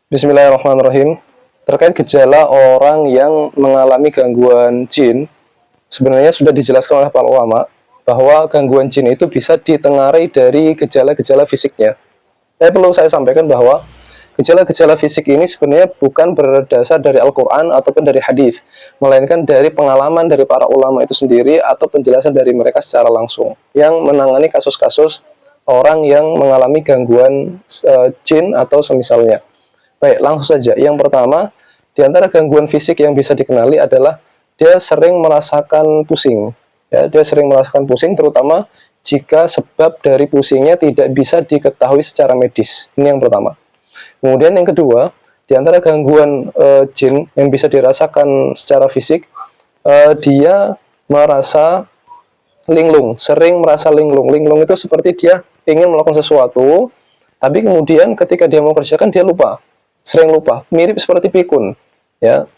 Bismillahirrahmanirrahim. Terkait gejala orang yang mengalami gangguan jin, sebenarnya sudah dijelaskan oleh para ulama bahwa gangguan jin itu bisa ditengarai dari gejala-gejala fisiknya. Tapi perlu saya sampaikan bahwa gejala-gejala fisik ini sebenarnya bukan berdasar dari Al-Quran ataupun dari hadis, melainkan dari pengalaman dari para ulama itu sendiri atau penjelasan dari mereka secara langsung yang menangani kasus-kasus orang yang mengalami gangguan jin atau semisalnya. Baik, langsung saja. Yang pertama, di antara gangguan fisik yang bisa dikenali adalah dia sering merasakan pusing. Ya, dia sering merasakan pusing, terutama jika sebab dari pusingnya tidak bisa diketahui secara medis. Ini yang pertama. Kemudian yang kedua, di antara gangguan jin yang bisa dirasakan secara fisik, dia merasa linglung, sering merasa linglung. Linglung itu seperti dia ingin melakukan sesuatu, tapi kemudian ketika dia mau kerjakan, dia lupa. Sering lupa, mirip seperti pikun, ya.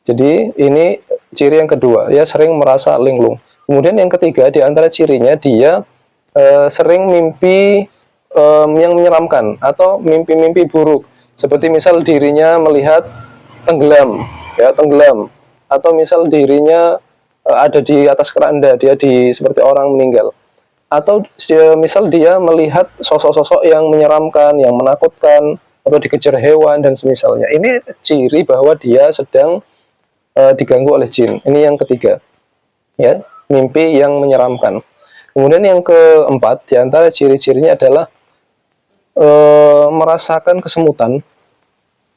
Jadi ini ciri yang kedua, ya, sering merasa linglung. Kemudian yang ketiga, di antara cirinya dia sering mimpi yang menyeramkan atau mimpi-mimpi buruk, seperti misal dirinya melihat tenggelam, ya, tenggelam, atau misal dirinya ada di atas keranda, dia seperti orang meninggal, atau misal dia melihat sosok-sosok yang menyeramkan, yang menakutkan, atau dikejar hewan dan semisalnya. Ini ciri bahwa dia sedang diganggu oleh jin. Ini yang ketiga, ya, mimpi yang menyeramkan. Kemudian yang keempat, di antara ciri-cirinya adalah merasakan kesemutan,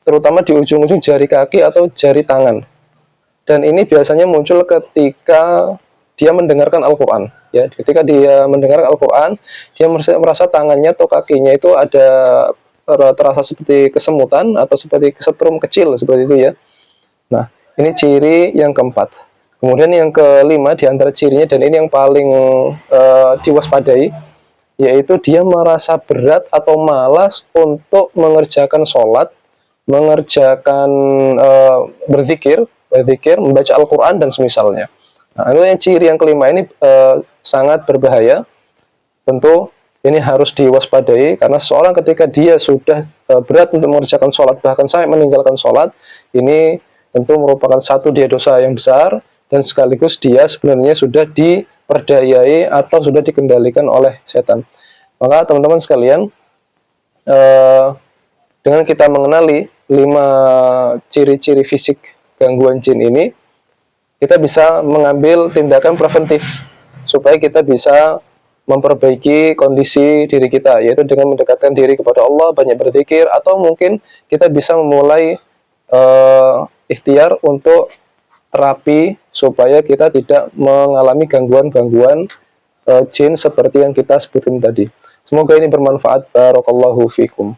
terutama di ujung-ujung jari kaki atau jari tangan. Dan ini biasanya muncul ketika dia mendengarkan Al-Quran. Ya, ketika dia mendengarkan Al-Quran, dia merasa tangannya atau kakinya itu ada terasa seperti kesemutan atau seperti kesetrum kecil seperti itu, ya. Nah, ini ciri yang keempat. Kemudian yang kelima di antara cirinya, dan ini yang paling diwaspadai, yaitu dia merasa berat atau malas untuk mengerjakan sholat, mengerjakan berzikir, membaca Al-Quran dan semisalnya. Nah, itu yang ciri yang kelima ini sangat berbahaya. Tentu ini harus diwaspadai, karena seorang ketika dia sudah berat untuk mengerjakan sholat, bahkan sampai meninggalkan sholat, ini tentu merupakan satu dia dosa yang besar, dan sekaligus dia sebenarnya sudah diperdayai atau sudah dikendalikan oleh setan. Maka teman-teman sekalian, dengan kita mengenali 5 ciri-ciri fisik gangguan jin ini, kita bisa mengambil tindakan preventif supaya kita bisa memperbaiki kondisi diri kita, yaitu dengan mendekatkan diri kepada Allah, banyak berzikir, atau mungkin kita bisa memulai ikhtiar untuk terapi supaya kita tidak mengalami gangguan-gangguan jin seperti yang kita sebutin tadi. Semoga ini bermanfaat. Barakallahu fikum.